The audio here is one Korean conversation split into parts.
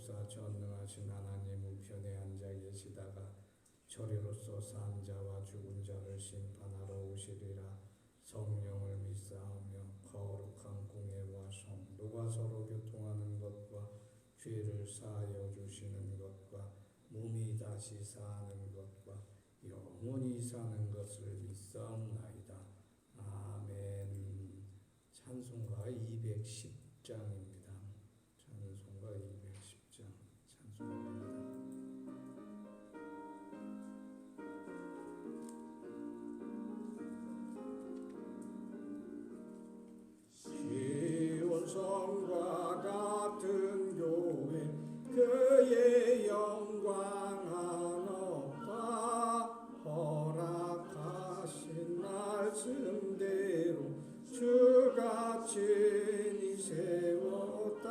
역사 전능하신 하나님 우편에 앉아 계시다가 저리로서 산 자와 죽은 자를 심판하러 오시리라. 성령을 믿사하며 거룩한 공예와 성도가 서로 교통하는 것과 죄를 사하여 주시는 것과 몸이 다시 사는 것과 영원히 사는 것을 믿사옵나이다. 아멘. 찬송가 210장입니다. 찬송가 210장 찬송입니다. 시온성과 같은 교회 그의 영광은 없다. 허락하신 말씀대로 주가 친히 세웠다.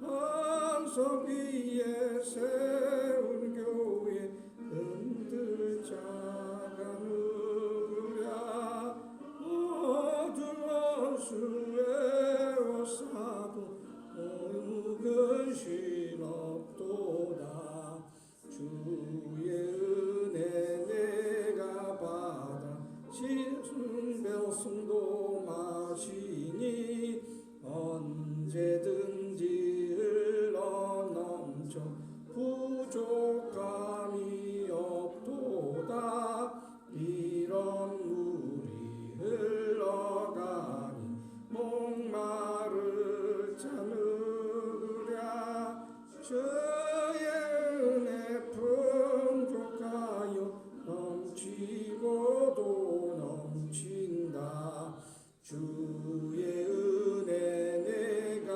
황석 위에 세운 교회 흔들 자가 누구랴. 어두운 수에 오사도 어느 근심 없도다. 주의 은혜 내가 받아 신승병승도 마시니 언제든지 흘러 넘쳐 부족함이 없도다. 이런 물이 흘러가니 목마를 자느랴. 주의 은혜 풍족하여 넘치고도 넘친다. 주의 은혜 내가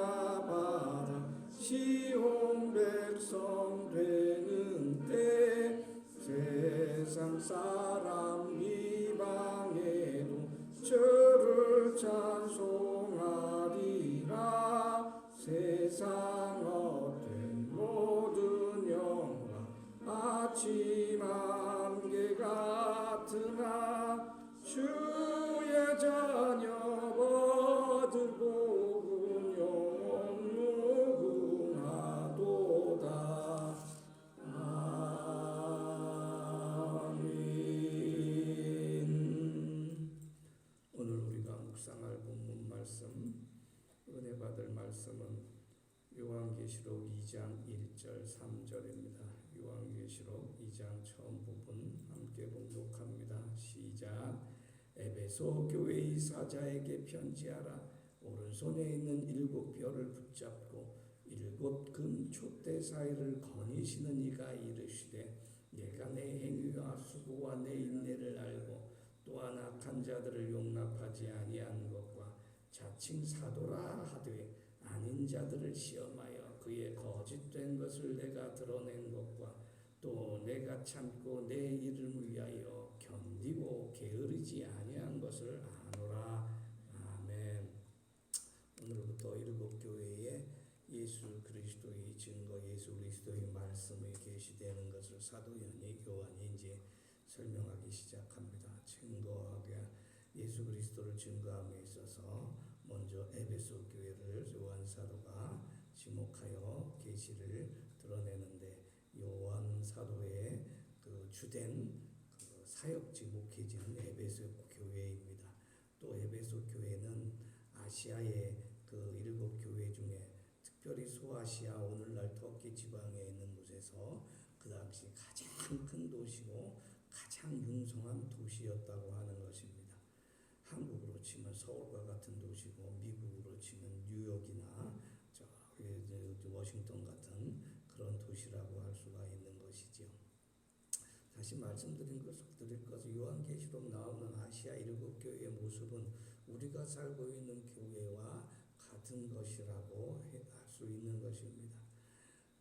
받아 시온 백성 되는 때 세상 사람 이방에도 주를 찬송하리라. 세상 얻은 모든 영광 아침 안개 같으나 주의 자녀 얻을 복은 영원 무궁하도다. 아멘. 오늘 우리가 묵상할 본문 말씀, 은혜 받을 말씀은 요한계시록 2장 1절 3절입니다. 요한계시록 2장 처음 부분 함께 봉독합니다. 시작. 에베소 교회의 사자에게 편지하라. 오른손에 있는 7 별을 붙잡고 7 금 촛대 사이를 거니시는 이가 이르시되 내가 내 행위와 수고와 내 인내를 알고 또한 악한 자들을 용납하지 아니한 것과 자칭 사도라 하되 아닌 자들을 시험하여 그의 거짓된 것을 내가 드러낸 것과 또 내가 참고 내 이름을 위하여 견디고 게으르지 아니한 것을 아노라. 아멘. 오늘부터 7 교회에 예수 그리스도의 증거, 예수 그리스도의 말씀이 계시되는 것을 사도 요한이 이제 설명하기 시작합니다. 증거하게 예수 그리스도를 증거함에 있어서 먼저 에베소 교회를 요한 사도가 지목하여 계시를 드러내는데 요한 사도의 그 주된 그 사역지 목회지는 에베소 교회입니다. 또 에베소 교회는 아시아의 그 7 교회 중에 특별히 소아시아 오늘날 터키 지방에 있는 곳에서 그 당시 가장 큰 도시고 가장 융성한 도시였다고 하는 것입니다. 한국으로 치면 서울과 같은 도시고 미국으로 치면 뉴욕이나 워싱턴 같은 그런 도시라고 할 수가 있는 것이죠. 다시 말씀드릴 것은 요한계시록 나오는 아시아 7 교회의 모습은 우리가 살고 있는 교회와 같은 것이라고 할 수 있는 것입니다.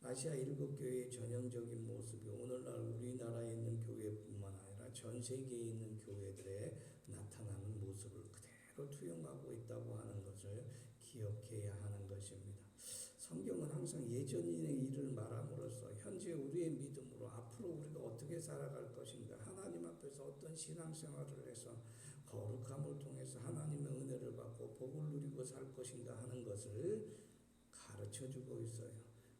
아시아 7 교회의 전형적인 모습이 오늘날 우리나라에 있는 교회뿐만 아니라 전 세계에 있는 교회들에 나타나는 모습을 그대로 투영하고 있다고 하는 것을 기억해야 하는 것입니다. 성경은 항상 예전의 일을 말함으로써 현재 우리의 믿음으로 앞으로 우리가 어떻게 살아갈 것인가, 하나님 앞에서 어떤 신앙생활을 해서 거룩함을 통해서 하나님의 은혜를 받고 복을 누리고 살 것인가 하는 것을 가르쳐주고 있어요.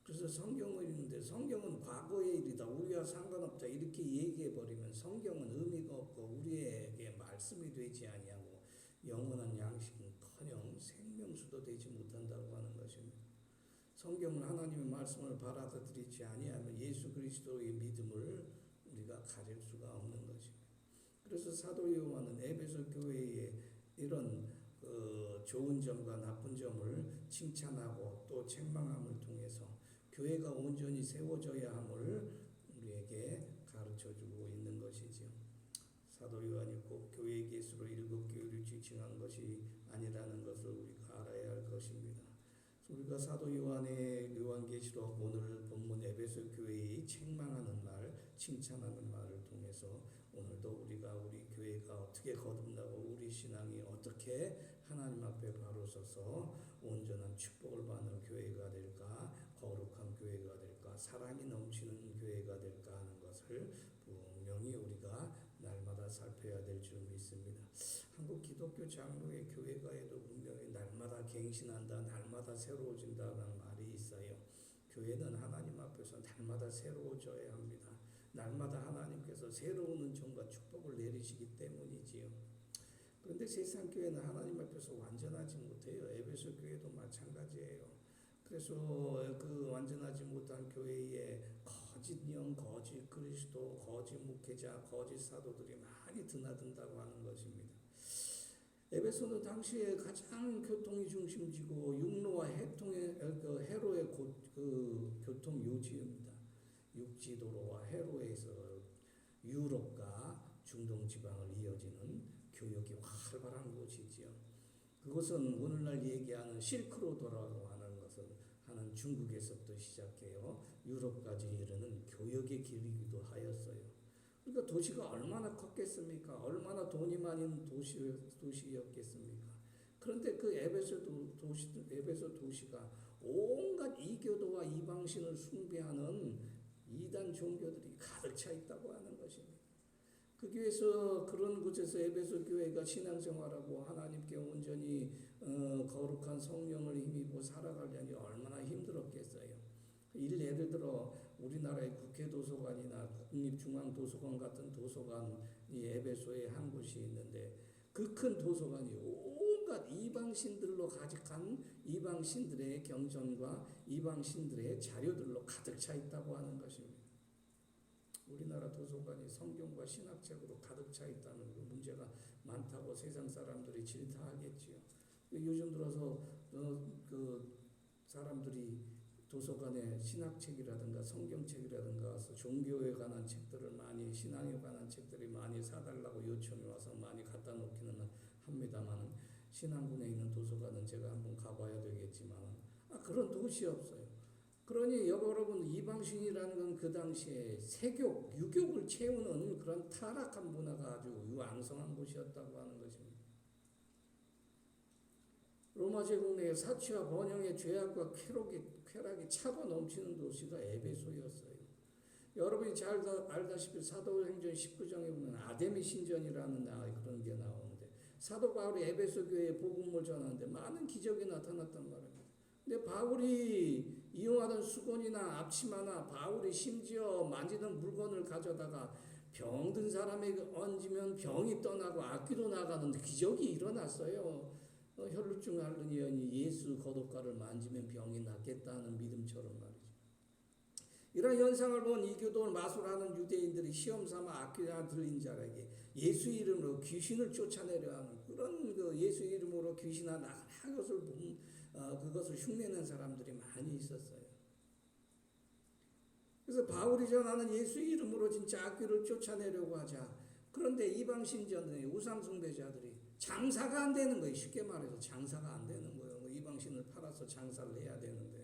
그래서 성경을 읽는데 성경은 과거의 일이다, 우리와 상관없다 이렇게 얘기해버리면 성경은 의미가 없고 우리에게 말씀이 되지 아니하고 영원한 양식은커녕 생명수도 되지 못한다고 하는 것입니다. 성경은 하나님의 말씀을 받아들이지 아니하면 예수 그리스도의 믿음을 우리가 가질 수가 없는 것입니다. 그래서 사도 요한은 에베소 교회의 이런 좋은 점과 나쁜 점을 칭찬하고 또 책망함을 통해서 교회가 온전히 세워져야 함을 우리에게 가르쳐주고 있는 것이죠. 사도 요한이 꼭 교회의 개수로 7교회를 지칭한 것이 아니라는 것을 우리가 알아야 할 것입니다. 우리가 사도 요한의 요한계시록 오늘 본문 에베소 교회의 책망하는 말, 칭찬하는 말을 통해서 오늘도 우리가 우리 교회가 어떻게 거듭나고 우리 신앙이 어떻게 하나님 앞에 바로 서서 온전한 축복을 받는 교회가 될까, 거룩한 교회가 될까, 사랑이 넘치는 교회가 될까 하는 것을 분명히 우리가 날마다 살펴야 될 줄 믿습니다. 한국 기독교 장로의 교회가에도 분명히 날마다 갱신한다, 날마다 새로워진다는 말이 있어요. 교회는 하나님 앞에서 날마다 새로워져야 합니다. 날마다 하나님께서 새로운 은총과 축복을 내리시기 때문이지요. 그런데 세상 교회는 하나님 앞에서 완전하지 못해요. 에베소 교회도 마찬가지예요. 그래서 그 완전하지 못한 교회에 거짓 영, 거짓 그리스도, 거짓 목회자, 거짓 사도들이 많이 드나든다고 하는 것입니다. 에베소는 당시에 가장 교통이 중심지고 육로와 해로의 교통 요지입니다. 육지도로와 해로에서 유럽과 중동 지방을 이어지는 교역이 활발한 곳이지요. 그것은 오늘날 얘기하는 실크로드라고 하는 중국에서부터 시작해요. 유럽까지 이르는 교역의 길이기도 하였어요. 그러니까 도시가 얼마나 컸겠습니까? 얼마나 돈이 많은 도시였겠습니까? 그런데 그 에베소 도시가 온갖 이교도와 이방신을 숭배하는 이단 종교들이 가득 차 있다고 하는 것입니다. 그 교회에서 그런 곳에서 에베소 교회가 신앙생활하고 하나님께 온전히 거룩한 성령을 힘입고 살아가려니 얼마나 힘들었겠어요. 예를 들어 우리나라의 국회도서관이나 국립중앙도서관 같은 도서관이 에베소에 한 곳이 있는데 그 큰 도서관이 온갖 이방신들로 가득한 이방신들의 경전과 이방신들의 자료들로 가득 차 있다고 하는 것입니다. 우리나라 도서관이 성경과 신학책으로 가득 차 있다는 그 문제가 많다고 세상 사람들이 질타하겠지요. 요즘 들어서 그 사람들이 도서관에 신학책이라든가 성경책이라든가 종교에 관한 책들을 많이, 신앙에 관한 책들이 많이 사달라고 요청이 와서 많이 갖다 놓기는 합니다만 신앙군에 있는 도서관은 제가 한번 가봐야 되겠지만 그런 도시 없어요. 그러니 여러분 이방신이라는 건 그 당시에 세교, 유교를 채우는 그런 타락한 문화가 아주 왕성한 곳이었다고 하는 것입니다. 로마 제국 내에 사치와 번영의 죄악과 쾌락이 차고 넘치는 도시가 에베소였어요. 여러분이 잘 알다시피 사도행전 19장에 보면 아데미 신전이라는 그런 게 나오는데 사도 바울이 에베소 교회에 복음을 전하는데 많은 기적이 나타났단 말입니다. 근데 바울이 이용하던 수건이나 앞치마나 바울이 심지어 만지던 물건을 가져다가 병든 사람에게 얹으면 병이 떠나고 악귀도 나가는 기적이 일어났어요. 혈루증 앓는 여인이 예수 겉옷가를 만지면 병이 낫겠다는 믿음처럼 말이죠. 이런 현상을 본 이교도를 마술하는 유대인들이 시험삼아 악귀가 들린 자에게 예수 이름으로 귀신을 쫓아내려 하는 그런 예수 이름으로 귀신아 나가라 그것을 흉내낸 사람들이 많이 있었어요. 그래서 바울이 전하는 예수 이름으로 진짜 악귀를 쫓아내려고 하자. 그런데 이방신전의 우상숭배자들이 장사가 안 되는 거예요. 쉽게 말해서 장사가 안 되는 거예요. 이방신을 팔아서 장사를 해야 되는데.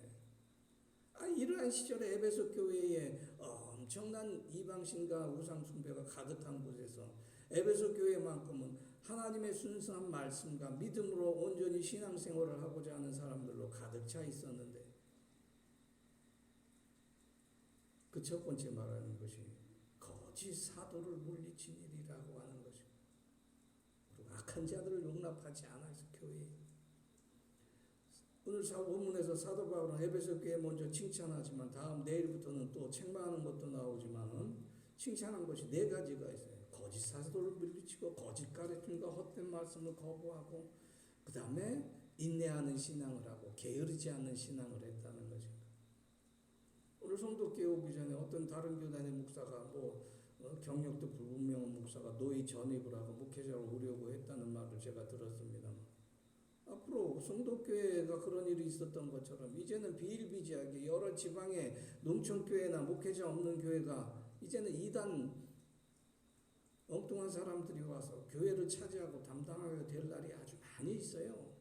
이러한 시절에 에베소 교회에 엄청난 이방신과 우상숭배가 가득한 곳에서 에베소 교회만큼은 하나님의 순수한 말씀과 믿음으로 온전히 신앙생활을 하고자 하는 사람들로 가득 차 있었는데 그 첫 번째 말하는 것이 거짓 사도를 물리친 일이라고 하는 것입니다. 악한 자들을 용납하지 않아서 교회에 오늘 본문에서 사도 바울은 에베소 교회 먼저 칭찬하지만 다음 내일부터는 또 책망하는 것도 나오지만은 칭찬한 것이 네 가지가 있어요. 거짓 사도를 물리치고 거짓 가르침과 헛된 말씀을 거부하고 그 다음에 인내하는 신앙을 하고 게으르지 않는 신앙을 했다는 것입니다. 오늘 성도교회 오기 전에 어떤 다른 교단의 목사가 경력도 불분명한 목사가 노예 전입을 하고 목회자를 오려고 했다는 말을 제가 들었습니다. 앞으로 성도교회가 그런 일이 있었던 것처럼 이제는 비일비재하게 여러 지방의 농촌교회나 목회자 없는 교회가 이제는 이단 엉뚱한 사람들이 와서 교회를 차지하고 담당하게 될 날이 아주 많이 있어요.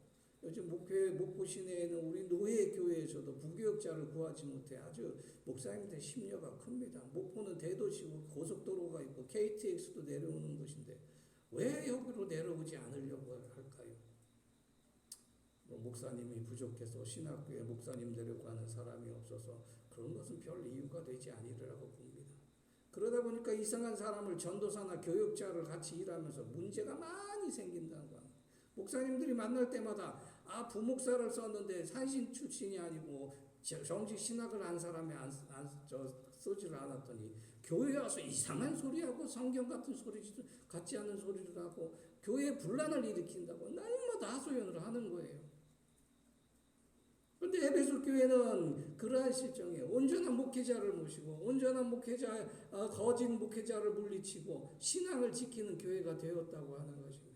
요즘 목포 시내에는 우리 노예 교회에서도 부교역자를 구하지 못해 아주 목사님들 심려가 큽니다. 목포는 대도시고 고속도로가 있고 KTX도 내려오는 곳인데 왜 여기로 내려오지 않으려고 할까요? 목사님이 부족해서 신학교에 목사님 되려고 하는 사람이 없어서 그런 것은 별 이유가 되지 않으리라고 봅니다. 그러다 보니까 이상한 사람을 전도사나 교역자를 같이 일하면서 문제가 많이 생긴다는 거예요. 목사님들이 만날 때마다 부목사를 썼는데 산신 출신이 아니고 정식 신학을 한 사람이 쓰지를 않았더니 교회에 와서 이상한 소리하고 성경 같은 소리 같지 않은 소리를 하고 교회에 분란을 일으킨다고 날마다 하소연을 하는 거예요. 그런데 에베소 교회는 그러한 실정에 온전한 목회자를 모시고 온전한 거짓 목회자를 물리치고 신앙을 지키는 교회가 되었다고 하는 것입니다.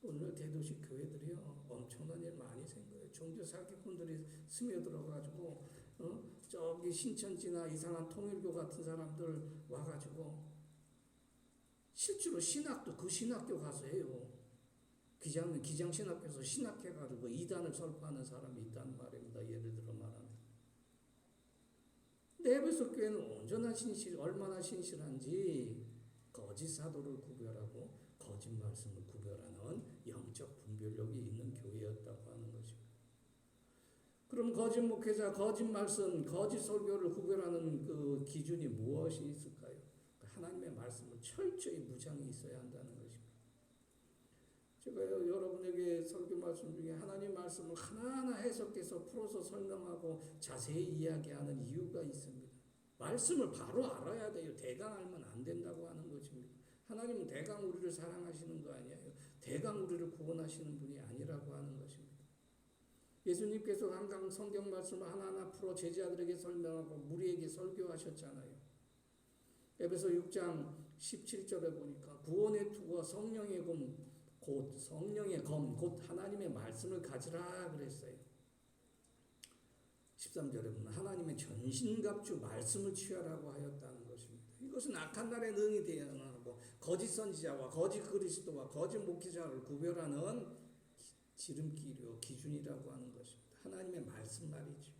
오늘 대도시 교회들이요 엄청난 일 많이 생겨요. 종교 사기꾼들이 스며들어가지고 저기 신천지나 이상한 통일교 같은 사람들 와가지고 실제로 신학도 그 신학교 가서 해요. 기장신학교에서 신학해가지고 이단을 설파하는 사람이 있다는 말입니다. 예를 들어 말하면. 근데 에베소 교회는 온전한 얼마나 신실한지 거짓 사도를 구별하고 거짓 말씀을 구별하는 영적 분별력이 있는 교회였다고 하는 것입니다. 그럼 거짓 목회자, 거짓 말씀, 거짓 설교를 구별하는 그 기준이 무엇이 있을까요? 하나님의 말씀을 철저히 무장이 있어야 한다는 것입니다. 제가 여러분에게 설교 말씀 중에 하나님 말씀을 하나하나 해석해서 풀어서 설명하고 자세히 이야기하는 이유가 있습니다. 말씀을 바로 알아야 돼요. 대강 알면 안 된다고 하는 것입니다. 하나님은 대강 우리를 사랑하시는 거 아니에요. 대강 우리를 구원하시는 분이 아니라고 하는 것입니다. 예수님께서 항상 성경 말씀을 하나하나 풀어 제자들에게 설명하고 무리에게 설교하셨잖아요. 에베소 6장 17절에 보니까 구원의 투구와 성령의 검 곧 하나님의 말씀을 가지라 그랬어요. 13절에 보면 하나님의 전신갑주 말씀을 취하라고 하였다는 것입니다. 이것은 악한 날에 능히 대응하고 거짓 선지자와 거짓 그리스도와 거짓 목회자를 구별하는 지름길이요 기준이라고 하는 것입니다. 하나님의 말씀 말이죠.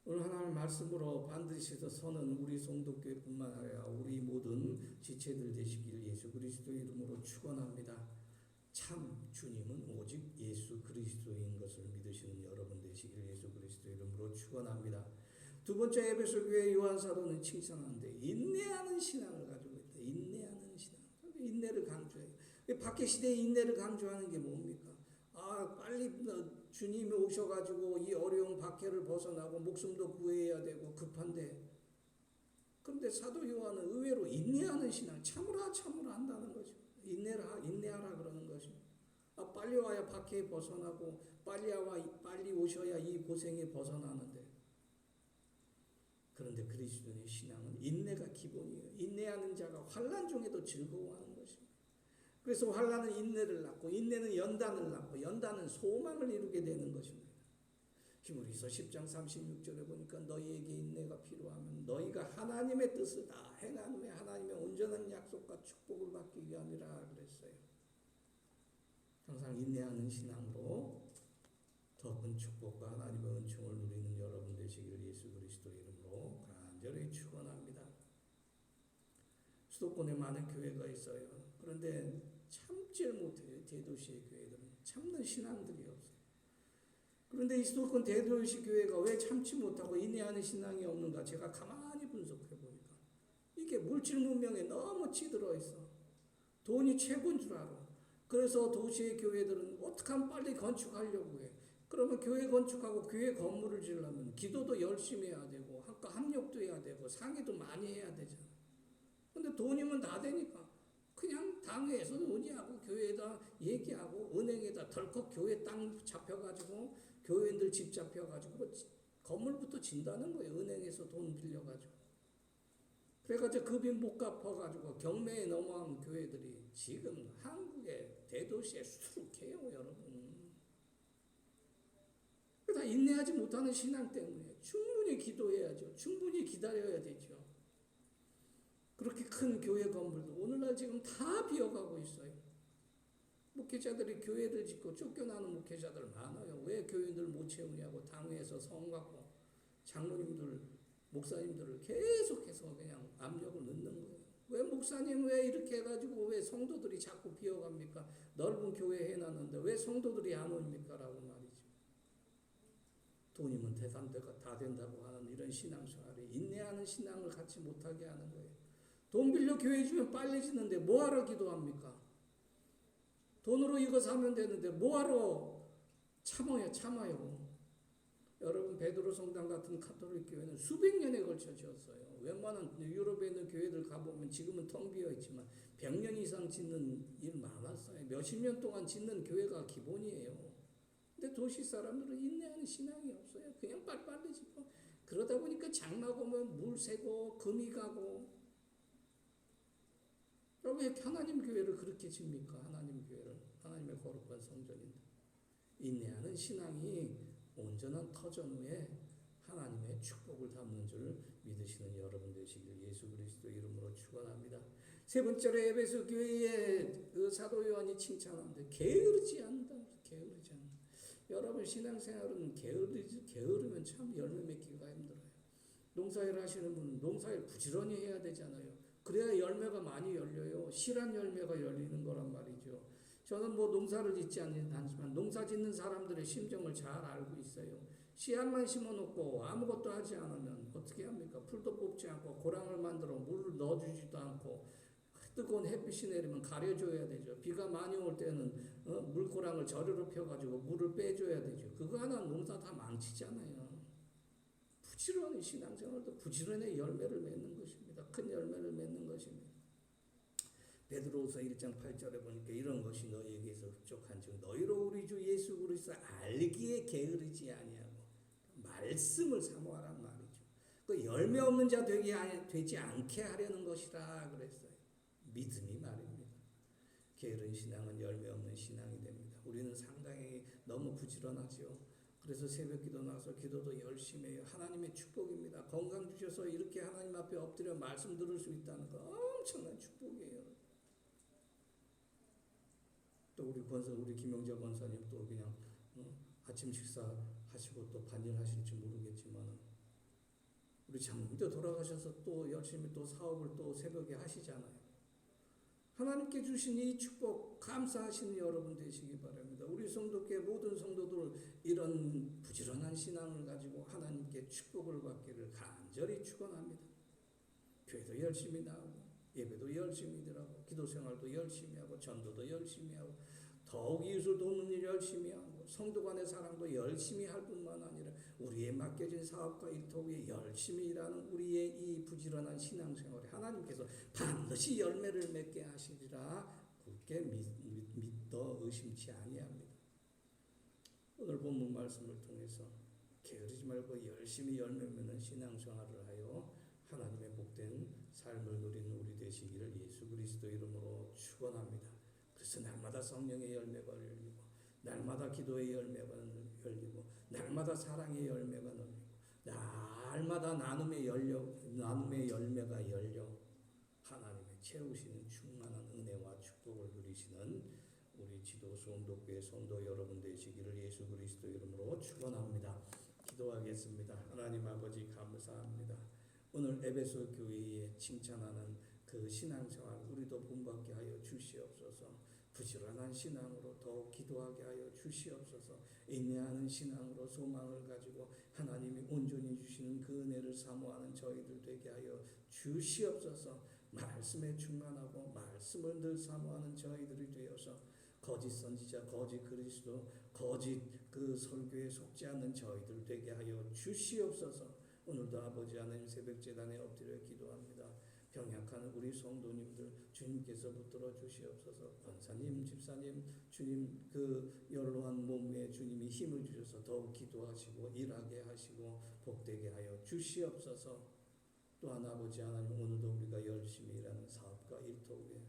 오늘 하나님의 말씀으로 반드시 서는 우리 성도교회뿐만 아니라 우리 모든 지체들 되시길 예수 그리스도의 이름으로 축원합니다. 참 주님은 오직 예수 그리스도인 것을 믿으시는 여러분 되시길 예수 그리스도의 이름으로 축원합니다. 두 번째 에베소 교회 요한 사도는 칭찬하는데 인내하는 신앙을 가지고 있다. 인내하는 신앙. 인내를 강조해요. 박해 시대에 인내를 강조하는 게 뭡니까? 빨리 주님이 오셔가지고 이 어려운 박해를 벗어나고 목숨도 구해야 되고 급한데 그런데 사도 요한은 의외로 인내하는 신앙 참으라 한다는 거죠. 인내하라 그러는 것입니다. 빨리 와야 박해에 벗어나고 빨리 오셔야 이 고생에 벗어나는데 그런데 그리스도인의 신앙은 인내가 기본이에요. 인내하는 자가 환난 중에도 즐거워하는 것입니다. 그래서 환난은 인내를 낳고 인내는 연단을 낳고 연단은 소망을 이루게 되는 것입니다. 히브리서 10장 36절에 보니까 너희에게 인내가 필요하면 너희가 하나님의 뜻을 다 행한 후에 하나님의 온전한 약속과 축복을 받기 위함이라 그랬어요. 항상 인내하는 신앙으로 더 큰 축복과 하나님의 은총을 누리는 여러분 되시기를 예수 그리스도 이름으로 간절히 축원합니다. 수도권에 많은 교회가 있어요. 그런데 참질 못해요. 대도시의 교회들은 참는 신앙들이 없어요. 그런데 이 수도권 대도시 교회가 왜 참지 못하고 인내하는 신앙이 없는가 제가 가만히 분석해 보니까 이게 물질 문명에 너무 찌들어 있어. 돈이 최고인 줄 알아. 그래서 도시의 교회들은 어떻게 하면 빨리 건축하려고 해. 그러면 교회 건축하고 교회 건물을 지으려면 기도도 열심히 해야 되고 학과 합력도 해야 되고 상의도 많이 해야 되잖아. 근데 돈이면 다 되니까 그냥 당회에서 논의하고 교회에다 얘기하고 은행에다 덜컥 교회 땅 잡혀가지고 교회인들 집 잡혀가지고 건물부터 진다는 거예요. 은행에서 돈 빌려가지고. 그래가지고 급이 못 갚아가지고 경매에 넘어간 교회들이 지금 한국의 대도시에 수두룩해요, 여러분. 다 인내하지 못하는 신앙 때문에 충분히 기도해야죠. 충분히 기다려야 되죠. 그렇게 큰 교회 건물도 오늘날 지금 다 비어가고 있어요. 목회자들이 교회를 짓고 쫓겨나는 목회자들 많아요. 왜 교인들 못 채우냐고 당회에서 성 갖고 장로님들, 목사님들을 계속해서 그냥 압력을 넣는 거예요. 왜 목사님 왜 이렇게 해가지고 왜 성도들이 자꾸 비어갑니까? 넓은 교회 해놨는데 왜 성도들이 안 옵니까? 라고 말이죠. 돈이면 다 된다고 하는 이런 신앙생활에 인내하는 신앙을 갖지 못하게 하는 거예요. 돈 빌려 교회 주면 빨리 짓는데 뭐하러 기도합니까? 돈으로 이거 사면 되는데 뭐하러 참아요. 여러분 베드로 성당 같은 카톨릭 교회는 수백 년에 걸쳐 지었어요. 웬만한 유럽에 있는 교회들 가보면 지금은 텅 비어 있지만 100년 이상 짓는 일 많았어요. 몇십 년 동안 짓는 교회가 기본이에요. 근데 도시 사람들은 인내하는 신앙이 없어요. 그냥 빨리빨리 짓고 그러다 보니까 장막 오면 물 새고 금이 가고. 왜 하나님 교회를 그렇게 집니까? 하나님 교회를. 하나님의 거룩한 성전인데. 인내하는 신앙이 온전한 터전 후에 하나님의 축복을 담는 줄 믿으시는 여러분 되시길 예수 그리스도 이름으로 축원합니다. 세 번째로 에베소 교회의 그 사도 요한이 칭찬하는데 게으르지 않는다. 게으르지 않는다. 여러분 신앙생활은 게으르면 참 열매 맺기가 힘들어요. 농사일 하시는 분은 농사일 부지런히 해야 되잖아요. 그래야 열매가 많이 열려요. 실한 열매가 열리는 거란 말이죠. 저는 뭐 농사를 짓지 않지만 농사 짓는 사람들의 심정을 잘 알고 있어요. 씨앗만 심어놓고 아무것도 하지 않으면 어떻게 합니까? 풀도 뽑지 않고 고랑을 만들어 물을 넣어주지도 않고 뜨거운 햇빛이 내리면 가려줘야 되죠. 비가 많이 올 때는 물고랑을 저리로 펴가지고 물을 빼줘야 되죠. 그거 하나 농사 다 망치잖아요. 부지런히 신앙생활도 부지런히 열매를 맺는 것입니다. 큰 열매를 맺는 것입니다. 베드로후서 1장 8절에 보니까 이런 것이 너희에게서 흡족한즉 너희로 우리 주 예수 그리스도 알기에 게으르지 아니하고 말씀을 사모하란 말이죠. 그 열매 없는 자 되지 않게 하려는 것이라 그랬어요. 믿음이 말입니다. 게으른 신앙은 열매 없는 신앙이 됩니다. 우리는 상당히 너무 부지런하죠. 그래서 새벽 기도 나서 기도도 열심히 해요. 하나님의 축복입니다. 건강 주셔서 이렇게 하나님 앞에 엎드려 말씀 들을 수 있다는 거 엄청난 축복이에요. 또 우리 김영재 권사님 또 그냥 아침 식사 하시고 또 반일 하실지 모르겠지만 우리 장로님도 돌아가셔서 또 열심히 또 사업을 또 새벽에 하시잖아요. 하나님께 주신 이 축복 감사하시는 여러분 되시기 바랍니다. 우리 성도께 모든 성도들 이런 부지런한 신앙을 가지고 하나님께 축복을 받기를 간절히 축원합니다. 교회도 열심히 나오고 예배도 열심히 들어가고 기도생활도 열심히 하고 전도도 열심히 하고 더욱 이웃을 돕는 일 열심히 하고 성도 간의 사랑도 열심히 할 뿐만 아니라 우리의 맡겨진 사업과 일터 위에 열심히 일하는 우리의 이 부지런한 신앙생활에 하나님께서 반드시 열매를 맺게 하시리라 굳게 믿어 의심치 아니합니다. 오늘 본문 말씀을 통해서 게으르지 말고 열심히 열매 맺는 신앙생활을 하여 하나님의 복된 삶을 누리는 우리 되시기를 예수 그리스도 이름으로 축원합니다. 그래서 날마다 성령의 열매가 열리고 날마다 기도의 열매가 열리고 날마다 사랑의 열매가 열리고 날마다 나눔의 열매가 열려 하나님의 채우시는 충만한 은혜와 축복을 누리시는 우리 지도수 온도교회 성도 여러분 되시기를 예수 그리스도 이름으로 축원합니다. 기도하겠습니다. 하나님 아버지 감사합니다. 오늘 에베소 교회에 칭찬하는 그 신앙생활 우리도 본받게 하여 주시옵소서. 부지런한 신앙으로 더욱 기도하게 하여 주시옵소서. 인내하는 신앙으로 소망을 가지고 하나님이 온전히 주시는 그 은혜를 사모하는 저희들 되게 하여 주시옵소서. 말씀에 충만하고 말씀을 늘 사모하는 저희들이 되어서 거짓 선지자, 거짓 그리스도, 거짓 그 설교에 속지 않는 저희들 되게 하여 주시옵소서. 오늘도 아버지 하나님 새벽 제단에 엎드려 기도합니다. 병약한 우리 성도님들 주님께서 붙들어 주시옵소서. 권사님, 집사님, 주님 그 연로한 몸에 주님이 힘을 주셔서 더욱 기도하시고 일하게 하시고 복되게 하여 주시옵소서. 또한 아버지 하나님, 오늘도 우리가 열심히 일하는 사업과 일터에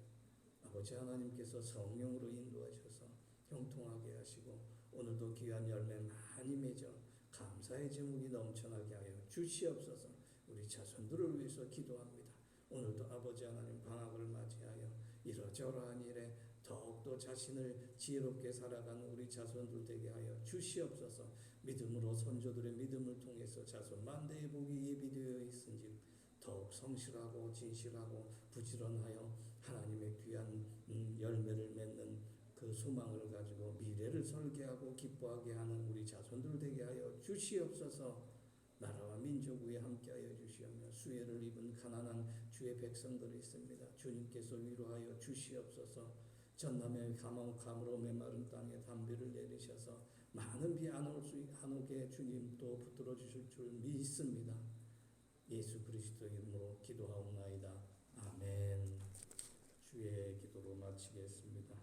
아버지 하나님께서 성령으로 인도하셔서 형통하게 하시고 오늘도 귀한 열매 많이 맺어 감사의 제목이 넘쳐나게 하여 주시옵소서. 우리 자손들을 위해서 기도합니다. 오늘도 아버지 하나님 방학을 맞이하여 이러저러한 일에 더욱더 자신을 지혜롭게 살아가는 우리 자손들 되게 하여 주시옵소서. 믿음으로 선조들의 믿음을 통해서 자손 만대의 복이 예비되어 있은즉 더욱 성실하고 진실하고 부지런하여 하나님의 귀한 열매를 맺는 그 소망을 가지고 미래를 설계하고 기뻐하게 하는 우리 자손들 되게 하여 주시옵소서. 나라와 민족 위에 함께하여 주시오며 수혜를 입은 가난한 주의 백성들이 있습니다. 주님께서 위로하여 주시옵소서. 전남의 감으로 메마른 땅에 담비를 내리셔서 많은 비 안 오게 주님도 붙들어 주실 줄 믿습니다. 예수 그리스도의 이름으로 기도하옵나이다. 아멘. 주의 기도로 마치겠습니다.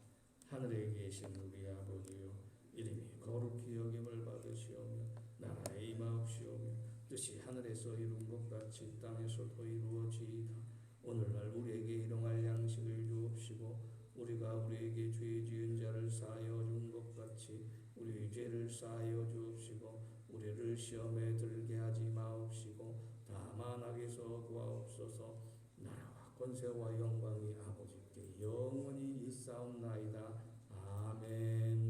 하늘에 계신 우리 아버지여, 이름이 거룩히 여김을 받으시오며 나라의 임하옵시오며 뜻이 하늘에서 이룬 것 같이 땅에서도 이루어지이다. 오늘날 우리에게 일용할 양식을 주옵시고 우리가 우리에게 죄 지은 자를 사하여 준 것 같이 우리 죄를 사하여 주옵시고 우리를 시험에 들게 하지 마옵시고 다만 악에서 구하옵소서. 나라와 권세와 영광이 아버지께 영원히 있사옵나이다. 아멘.